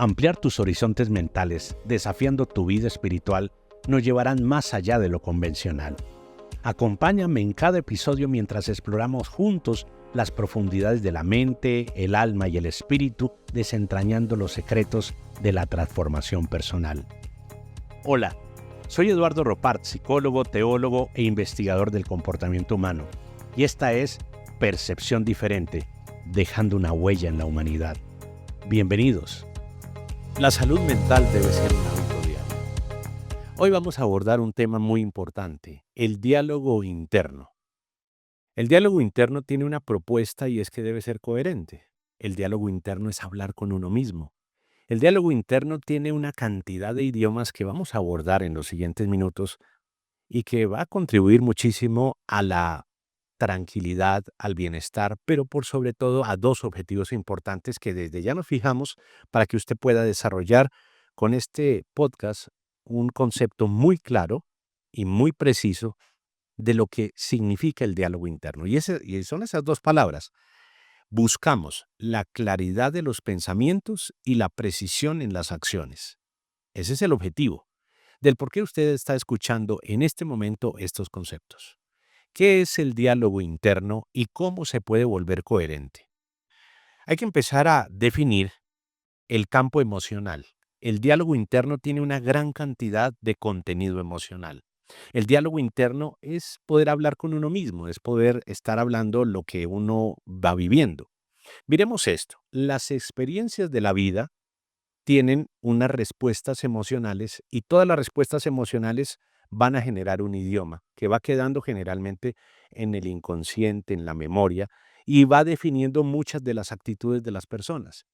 Ampliar tus horizontes mentales, desafiando tu vida espiritual, nos llevarán más allá de lo convencional. Acompáñame en cada episodio mientras exploramos juntos las profundidades de la mente, el alma y el espíritu, desentrañando los secretos de la transformación personal. Hola, soy Eduardo Ropart, psicólogo, teólogo e investigador del comportamiento humano, y esta es Percepción Diferente, dejando una huella en la humanidad. Bienvenidos. La salud mental debe ser un hábito diario. Hoy vamos a abordar un tema muy importante, el diálogo interno. El diálogo interno tiene una propuesta y es que debe ser coherente. El diálogo interno es hablar con uno mismo. El diálogo interno tiene una cantidad de idiomas que vamos a abordar en los siguientes minutos y que va a contribuir muchísimo a la tranquilidad, al bienestar, pero por sobre todo a dos objetivos importantes que desde ya nos fijamos para que usted pueda desarrollar con este podcast un concepto muy claro y muy preciso de lo que significa el diálogo interno. Y son esas dos palabras. Buscamos la claridad de los pensamientos y la precisión en las acciones. Ese es el objetivo del por qué usted está escuchando en este momento estos conceptos. ¿Qué es el diálogo interno y cómo se puede volver coherente? Hay que empezar a definir el campo emocional. El diálogo interno tiene una gran cantidad de contenido emocional. El diálogo interno es poder hablar con uno mismo, es poder estar hablando lo que uno va viviendo. Miremos esto. Las experiencias de la vida tienen unas respuestas emocionales y todas las respuestas emocionales van a generar un idioma que va quedando generalmente en el inconsciente, en la memoria, y va definiendo muchas de las actitudes de las personas.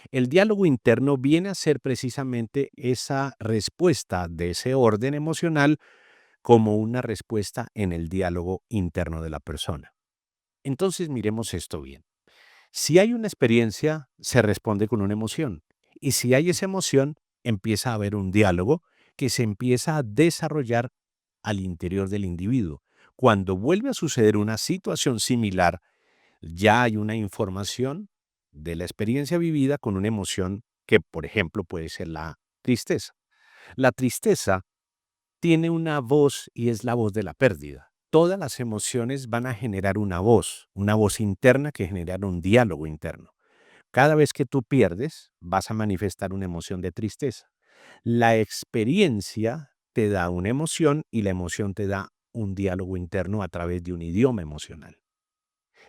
El diálogo interno viene a ser precisamente esa respuesta de ese orden emocional como una respuesta en el diálogo interno de la persona. Entonces miremos esto bien. Si hay una experiencia, se responde con una emoción. Y si hay esa emoción, empieza a haber un diálogo que se empieza a desarrollar al interior del individuo. Cuando vuelve a suceder una situación similar, ya hay una información de la experiencia vivida con una emoción que, por ejemplo, puede ser la tristeza. La tristeza tiene una voz y es la voz de la pérdida. Todas las emociones van a generar una voz interna que genera un diálogo interno. Cada vez que tú pierdes, vas a manifestar una emoción de tristeza. La experiencia te da una emoción y la emoción te da un diálogo interno a través de un idioma emocional.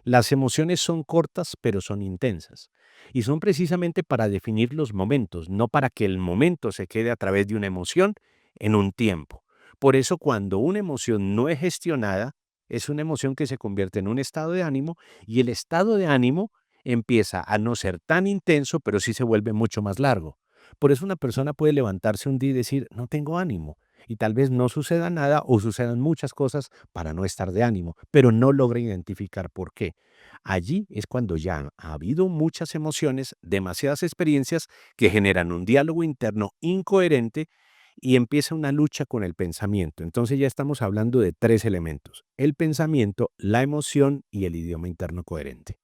Las emociones son cortas, pero son intensas. Y son precisamente para definir los momentos, no para que el momento se quede a través de una emoción en un tiempo. Por eso, cuando una emoción no es gestionada, es una emoción que se convierte en un estado de ánimo y el estado de ánimo empieza a no ser tan intenso, pero sí se vuelve mucho más largo. Por eso una persona puede levantarse un día y decir, no tengo ánimo. Y tal vez no suceda nada o sucedan muchas cosas para no estar de ánimo, pero no logra identificar por qué. Allí es cuando ya ha habido muchas emociones, demasiadas experiencias que generan un diálogo interno incoherente y empieza una lucha con el pensamiento. Entonces ya estamos hablando de tres elementos: el pensamiento, la emoción y el idioma interno coherente.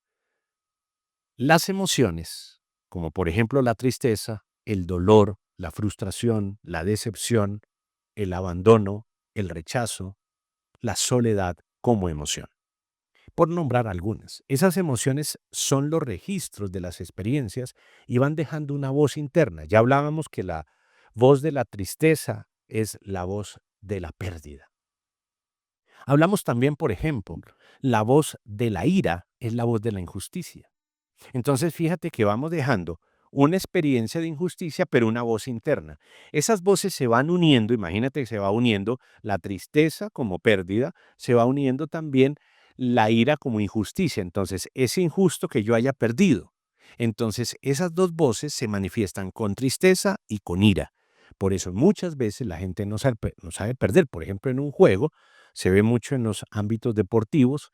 Las emociones, como por ejemplo la tristeza, el dolor, la frustración, la decepción, el abandono, el rechazo, la soledad como emoción. Por nombrar algunas, esas emociones son los registros de las experiencias y van dejando una voz interna. Ya hablábamos que la voz de la tristeza es la voz de la pérdida. Hablamos también, por ejemplo, la voz de la ira es la voz de la injusticia. Entonces fíjate que vamos dejando una experiencia de injusticia, pero una voz interna. Esas voces se van uniendo, imagínate que se va uniendo la tristeza como pérdida, se va uniendo también la ira como injusticia. Entonces es injusto que yo haya perdido. Entonces esas dos voces se manifiestan con tristeza y con ira. Por eso muchas veces la gente no sabe perder. Por ejemplo, en un juego se ve mucho en los ámbitos deportivos,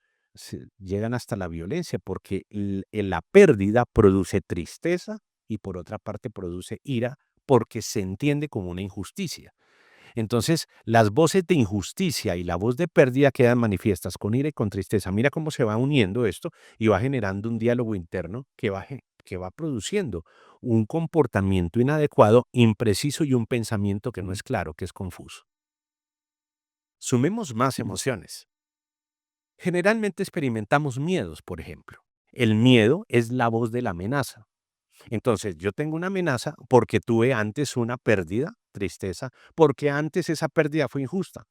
llegan hasta la violencia porque la pérdida produce tristeza y por otra parte produce ira porque se entiende como una injusticia. Entonces, las voces de injusticia y la voz de pérdida quedan manifiestas con ira y con tristeza. Mira cómo se va uniendo esto y va generando un diálogo interno que porque va produciendo un comportamiento inadecuado, impreciso y un pensamiento que no es claro, que es confuso. Sumemos más emociones. Generalmente experimentamos miedos, por ejemplo. El miedo es la voz de la amenaza. Entonces, yo tengo una amenaza porque tuve antes una pérdida, tristeza, porque antes esa pérdida fue injusta.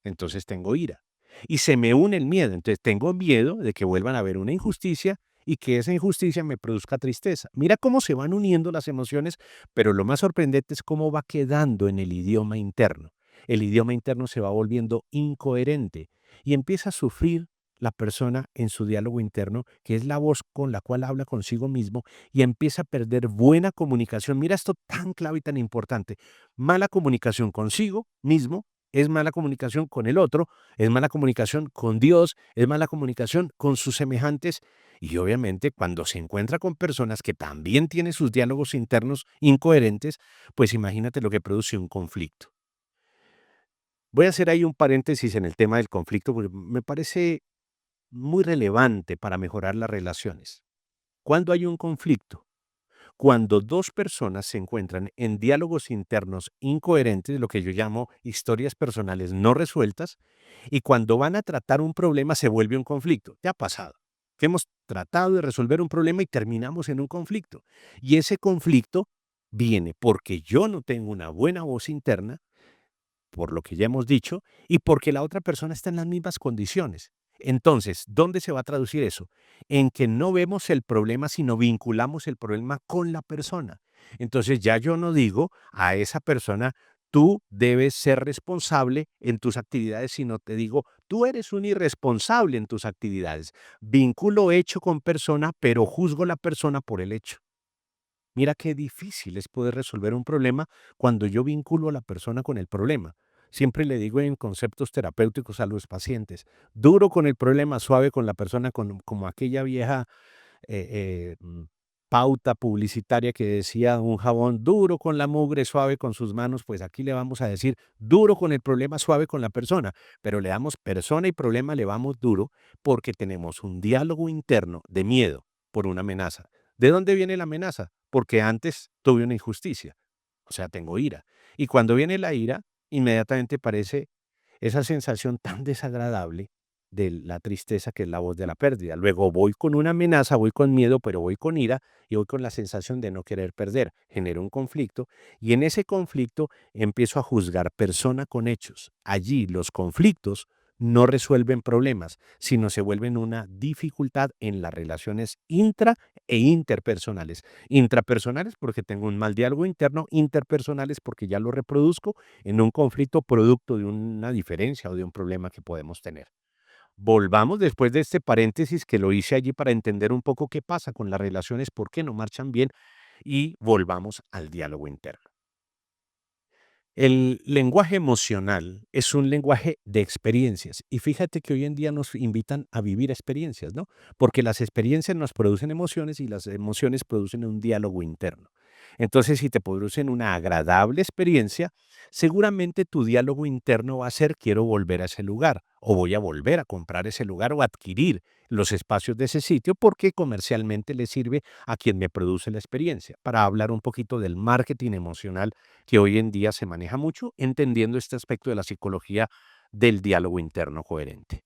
Entonces tengo ira. Y se me une el miedo. Entonces tengo miedo de que vuelvan a haber una injusticia y que esa injusticia me produzca tristeza. Mira cómo se van uniendo las emociones, pero lo más sorprendente es cómo va quedando en el idioma interno. El idioma interno se va volviendo incoherente y empieza a sufrir la persona en su diálogo interno, que es la voz con la cual habla consigo mismo y empieza a perder buena comunicación. Mira esto tan clave y tan importante. Mala comunicación consigo mismo, es mala comunicación con el otro, es mala comunicación con Dios, es mala comunicación con sus semejantes y obviamente cuando se encuentra con personas que también tienen sus diálogos internos incoherentes, pues imagínate lo que produce un conflicto. Voy a hacer ahí un paréntesis en el tema del conflicto porque me parece muy relevante para mejorar las relaciones. Cuando hay un conflicto, cuando dos personas se encuentran en diálogos internos incoherentes, lo que yo llamo historias personales no resueltas, y cuando van a tratar un problema se vuelve un conflicto. ¿Qué ha pasado? Que hemos tratado de resolver un problema y terminamos en un conflicto. Y ese conflicto viene porque yo no tengo una buena voz interna, por lo que ya hemos dicho, y porque la otra persona está en las mismas condiciones. Entonces, ¿dónde se va a traducir eso? En que no vemos el problema, sino vinculamos el problema con la persona. Entonces, ya yo no digo a esa persona, tú debes ser responsable en tus actividades, sino te digo, tú eres un irresponsable en tus actividades. Vínculo hecho con persona, pero juzgo la persona por el hecho. Mira qué difícil es poder resolver un problema cuando yo vinculo a la persona con el problema. Siempre le digo en conceptos terapéuticos a los pacientes, duro con el problema, suave con la persona, como aquella vieja eh, eh, mm, pauta publicitaria que decía un jabón duro con la mugre, suave con sus manos, pues aquí le vamos a decir duro con el problema, suave con la persona, pero le damos persona y problema, le vamos duro porque tenemos un diálogo interno de miedo por una amenaza. ¿De dónde viene la amenaza? Porque antes tuve una injusticia, o sea, tengo ira. Y cuando viene la ira, inmediatamente parece esa sensación tan desagradable de la tristeza que es la voz de la pérdida. Luego voy con una amenaza, voy con miedo, pero voy con ira y voy con la sensación de no querer perder. Genero un conflicto y en ese conflicto empiezo a juzgar persona con hechos. Allí los conflictos no resuelven problemas, sino se vuelven una dificultad en las relaciones intra e interpersonales. Intrapersonales porque tengo un mal diálogo interno, interpersonales porque ya lo reproduzco en un conflicto producto de una diferencia o de un problema que podemos tener. Volvamos después de este paréntesis que lo hice allí para entender un poco qué pasa con las relaciones, por qué no marchan bien y volvamos al diálogo interno. El lenguaje emocional es un lenguaje de experiencias y fíjate que hoy en día nos invitan a vivir experiencias, ¿no? Porque las experiencias nos producen emociones y las emociones producen un diálogo interno. Entonces, si te producen una agradable experiencia, seguramente tu diálogo interno va a ser quiero volver a ese lugar o voy a volver a comprar ese lugar o adquirir los espacios de ese sitio porque comercialmente le sirve a quien me produce la experiencia. Para hablar un poquito del marketing emocional que hoy en día se maneja mucho, entendiendo este aspecto de la psicología del diálogo interno coherente.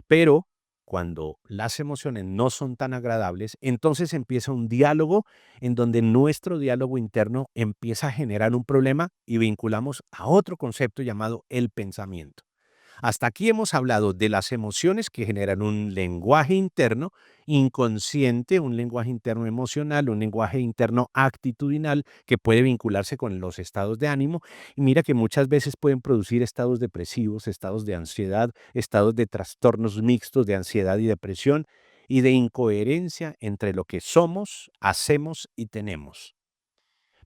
Pero cuando las emociones no son tan agradables, entonces empieza un diálogo en donde nuestro diálogo interno empieza a generar un problema y vinculamos a otro concepto llamado el pensamiento. Hasta aquí hemos hablado de las emociones que generan un lenguaje interno inconsciente, un lenguaje interno emocional, un lenguaje interno actitudinal que puede vincularse con los estados de ánimo. Y mira que muchas veces pueden producir estados depresivos, estados de ansiedad, estados de trastornos mixtos de ansiedad y depresión y de incoherencia entre lo que somos, hacemos y tenemos.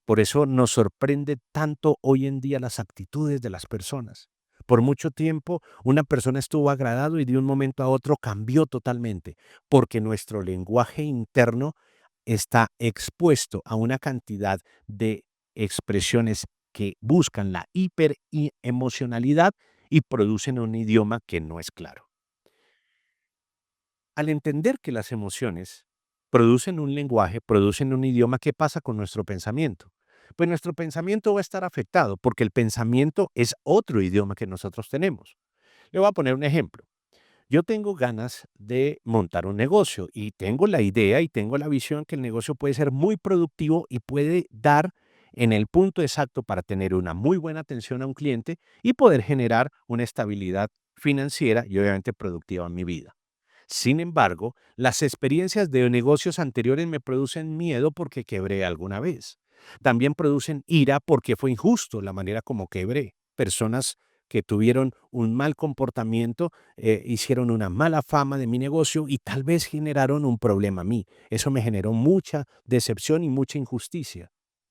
Por eso nos sorprende tanto hoy en día las actitudes de las personas. Por mucho tiempo, una persona estuvo agradado y de un momento a otro cambió totalmente, porque nuestro lenguaje interno está expuesto a una cantidad de expresiones que buscan la hiperemocionalidad y producen un idioma que no es claro. Al entender que las emociones producen un lenguaje, producen un idioma. ¿Qué pasa con nuestro pensamiento? Pues nuestro pensamiento va a estar afectado porque el pensamiento es otro idioma que nosotros tenemos. Le voy a poner un ejemplo. Yo tengo ganas de montar un negocio y tengo la idea y tengo la visión que el negocio puede ser muy productivo y puede dar en el punto exacto para tener una muy buena atención a un cliente y poder generar una estabilidad financiera y obviamente productiva en mi vida. Sin embargo, las experiencias de negocios anteriores me producen miedo porque quebré alguna vez. También producen ira porque fue injusto la manera como quebré. Personas que tuvieron un mal comportamiento, hicieron una mala fama de mi negocio y tal vez generaron un problema a mí. Eso me generó mucha decepción y mucha injusticia.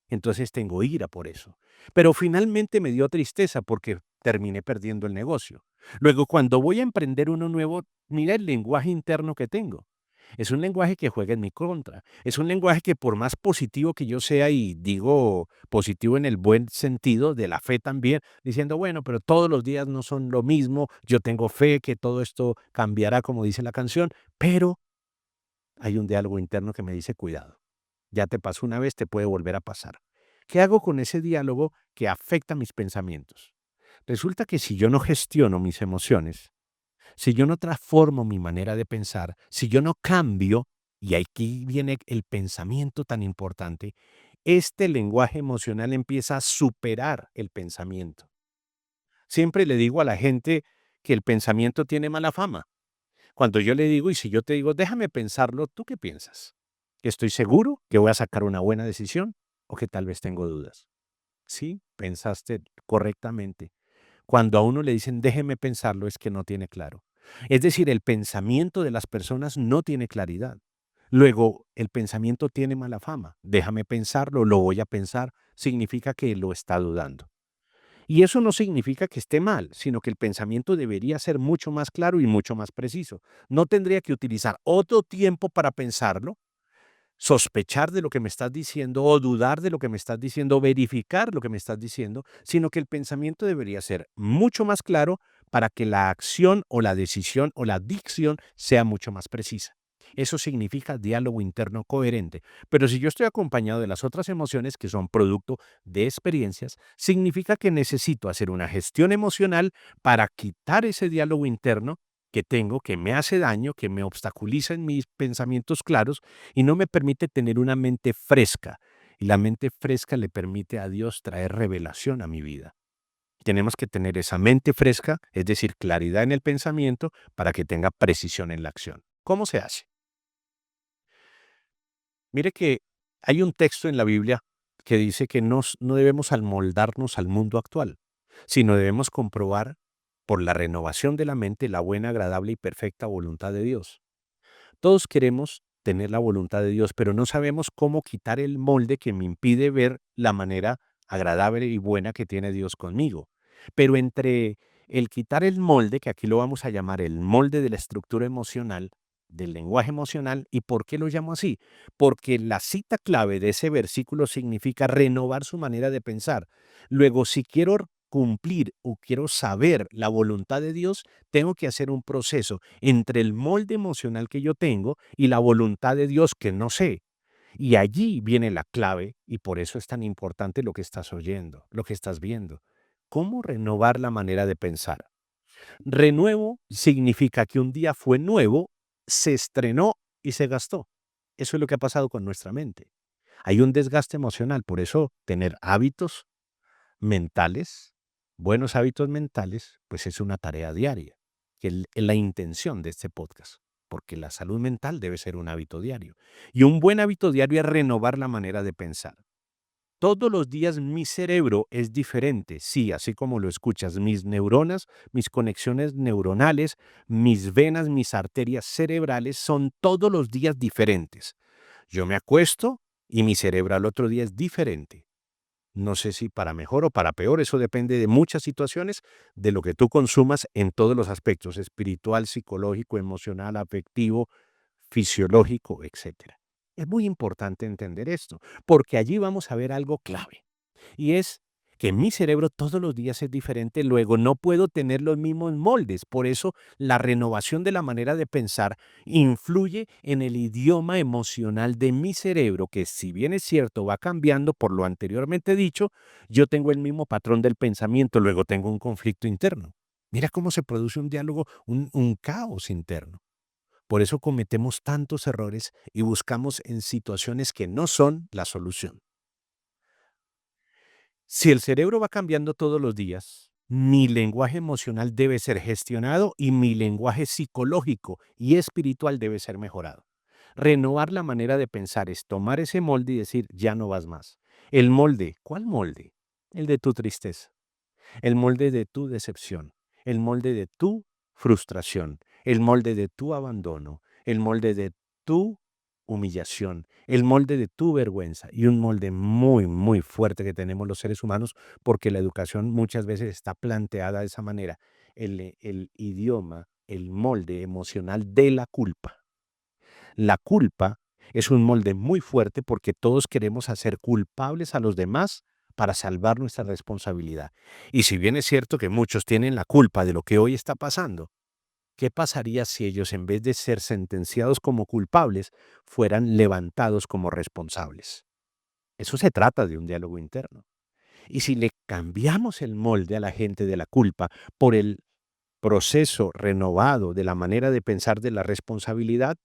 Entonces tengo ira por eso. Pero finalmente me dio tristeza porque terminé perdiendo el negocio. Luego, cuando voy a emprender uno nuevo, mira el lenguaje interno que tengo. Es un lenguaje que juega en mi contra. Es un lenguaje que por más positivo que yo sea, y digo positivo en el buen sentido de la fe también, diciendo, bueno, pero todos los días no son lo mismo, yo tengo fe que todo esto cambiará como dice la canción, pero hay un diálogo interno que me dice, cuidado, ya te pasó una vez, te puede volver a pasar. ¿Qué hago con ese diálogo que afecta mis pensamientos? Resulta que si yo no gestiono mis emociones, si yo no transformo mi manera de pensar, si yo no cambio, y aquí viene el pensamiento tan importante, este lenguaje emocional empieza a superar el pensamiento. Siempre le digo a la gente que el pensamiento tiene mala fama. Cuando yo le digo, y si yo te digo, déjame pensarlo, ¿tú qué piensas? ¿Que estoy seguro que voy a sacar una buena decisión o que tal vez tengo dudas? Sí, pensaste correctamente. Cuando a uno le dicen déjeme pensarlo es que no tiene claro. Es decir, el pensamiento de las personas no tiene claridad. Luego, el pensamiento tiene mala fama. Déjame pensarlo, lo voy a pensar, significa que lo está dudando. Y eso no significa que esté mal, sino que el pensamiento debería ser mucho más claro y mucho más preciso. No tendría que utilizar otro tiempo para pensarlo, sospechar de lo que me estás diciendo o dudar de lo que me estás diciendo, verificar lo que me estás diciendo, sino que el pensamiento debería ser mucho más claro para que la acción o la decisión o la dicción sea mucho más precisa. Eso significa diálogo interno coherente. Pero si yo estoy acompañado de las otras emociones que son producto de experiencias, significa que necesito hacer una gestión emocional para quitar ese diálogo interno que tengo, que me hace daño, que me obstaculiza en mis pensamientos claros y no me permite tener una mente fresca. Y la mente fresca le permite a Dios traer revelación a mi vida. Tenemos que tener esa mente fresca, es decir, claridad en el pensamiento para que tenga precisión en la acción. ¿Cómo se hace? Mire que hay un texto en la Biblia que dice que no debemos amoldarnos al mundo actual, sino debemos comprobar por la renovación de la mente la buena, agradable y perfecta voluntad de Dios. Todos queremos tener la voluntad de Dios, pero no sabemos cómo quitar el molde que me impide ver la manera agradable y buena que tiene Dios conmigo. Pero entre el quitar el molde, que aquí lo vamos a llamar el molde de la estructura emocional, del lenguaje emocional, ¿y por qué lo llamo así? Porque la cita clave de ese versículo significa renovar su manera de pensar. Luego, si quiero cumplir o quiero saber la voluntad de Dios, tengo que hacer un proceso entre el molde emocional que yo tengo y la voluntad de Dios que no sé. Y allí viene la clave y por eso es tan importante lo que estás oyendo, lo que estás viendo. ¿Cómo renovar la manera de pensar? Renuevo significa que un día fue nuevo, se estrenó y se gastó. Eso es lo que ha pasado con nuestra mente. Hay un desgaste emocional, por eso tener hábitos mentales, buenos hábitos mentales, pues es una tarea diaria, que es la intención de este podcast, porque la salud mental debe ser un hábito diario. Y un buen hábito diario es renovar la manera de pensar. Todos los días mi cerebro es diferente, sí, así como lo escuchas, mis neuronas, mis conexiones neuronales, mis venas, mis arterias cerebrales son todos los días diferentes. Yo me acuesto y mi cerebro al otro día es diferente. No sé si para mejor o para peor, eso depende de muchas situaciones, de lo que tú consumas en todos los aspectos, espiritual, psicológico, emocional, afectivo, fisiológico, etcétera. Es muy importante entender esto, porque allí vamos a ver algo clave, y es que mi cerebro todos los días es diferente, luego no puedo tener los mismos moldes. Por eso la renovación de la manera de pensar influye en el idioma emocional de mi cerebro, que si bien es cierto va cambiando por lo anteriormente dicho, yo tengo el mismo patrón del pensamiento, luego tengo un conflicto interno. Mira cómo se produce un diálogo, un caos interno. Por eso cometemos tantos errores y buscamos en situaciones que no son la solución. Si el cerebro va cambiando todos los días, mi lenguaje emocional debe ser gestionado y mi lenguaje psicológico y espiritual debe ser mejorado. Renovar la manera de pensar es tomar ese molde y decir, ya no vas más. El molde, ¿cuál molde? El de tu tristeza, el molde de tu decepción, el molde de tu frustración, el molde de tu abandono, el molde de tu humillación, el molde de tu vergüenza y un molde muy, muy fuerte que tenemos los seres humanos porque la educación muchas veces está planteada de esa manera, el idioma, el molde emocional de la culpa. La culpa es un molde muy fuerte porque todos queremos hacer culpables a los demás para salvar nuestra responsabilidad. Y si bien es cierto que muchos tienen la culpa de lo que hoy está pasando, ¿qué pasaría si ellos, en vez de ser sentenciados como culpables, fueran levantados como responsables? Eso se trata de un diálogo interno. Y si le cambiamos el molde a la gente de la culpa por el proceso renovado de la manera de pensar de la responsabilidad,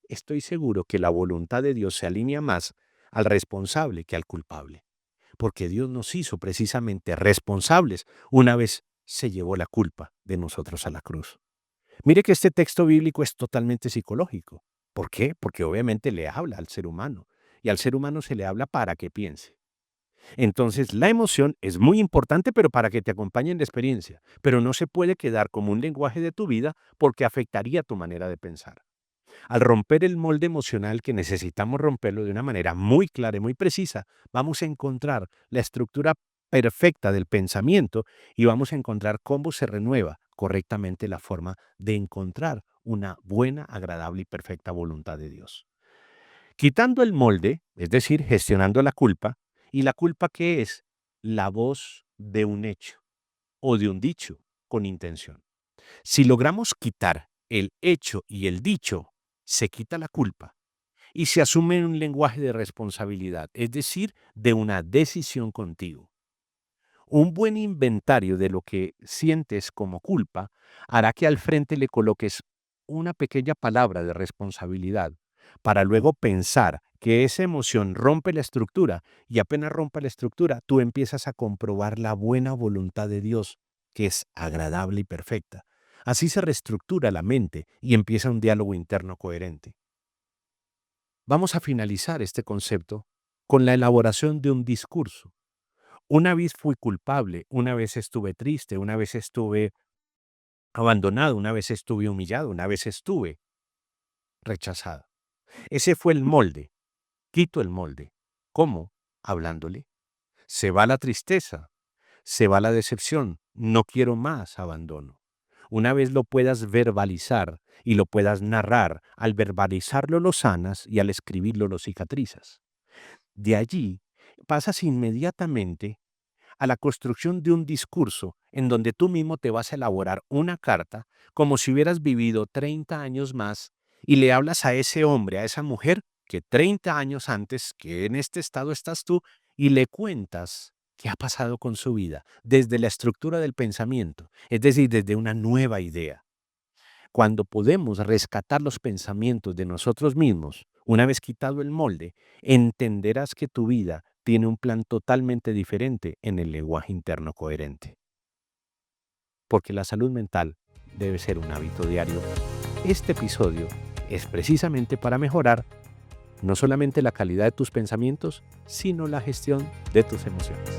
estoy seguro que la voluntad de Dios se alinea más al responsable que al culpable, porque Dios nos hizo precisamente responsables una vez se llevó la culpa de nosotros a la cruz. Mire que este texto bíblico es totalmente psicológico. ¿Por qué? Porque obviamente le habla al ser humano y al ser humano se le habla para que piense. Entonces, la emoción es muy importante, pero para que te acompañe en la experiencia, pero no se puede quedar como un lenguaje de tu vida porque afectaría tu manera de pensar. Al romper el molde emocional, que necesitamos romperlo de una manera muy clara y muy precisa, vamos a encontrar la estructura perfecta del pensamiento y vamos a encontrar cómo se renueva correctamente la forma de encontrar una buena, agradable y perfecta voluntad de Dios. Quitando el molde, es decir, gestionando la culpa, ¿y la culpa qué es? La voz de un hecho o de un dicho con intención. Si logramos quitar el hecho y el dicho, se quita la culpa y se asume un lenguaje de responsabilidad, es decir, de una decisión contigo. Un buen inventario de lo que sientes como culpa hará que al frente le coloques una pequeña palabra de responsabilidad para luego pensar que esa emoción rompe la estructura y apenas rompa la estructura, tú empiezas a comprobar la buena voluntad de Dios, que es agradable y perfecta. Así se reestructura la mente y empieza un diálogo interno coherente. Vamos a finalizar este concepto con la elaboración de un discurso. Una vez fui culpable, una vez estuve triste, una vez estuve abandonado, una vez estuve humillado, una vez estuve rechazado. Ese fue el molde. Quito el molde. ¿Cómo? Hablándole. Se va la tristeza, se va la decepción, no quiero más abandono. Una vez lo puedas verbalizar y lo puedas narrar, al verbalizarlo lo sanas y al escribirlo lo cicatrizas. De allí pasas inmediatamente a la construcción de un discurso en donde tú mismo te vas a elaborar una carta como si hubieras vivido 30 años más y le hablas a ese hombre, a esa mujer que 30 años antes, que en este estado estás tú, y le cuentas qué ha pasado con su vida desde la estructura del pensamiento, es decir, desde una nueva idea. Cuando podemos rescatar los pensamientos de nosotros mismos, una vez quitado el molde, entenderás que tu vida tiene un plan totalmente diferente en el lenguaje interno coherente. Porque la salud mental debe ser un hábito diario. Este episodio es precisamente para mejorar no solamente la calidad de tus pensamientos, sino la gestión de tus emociones.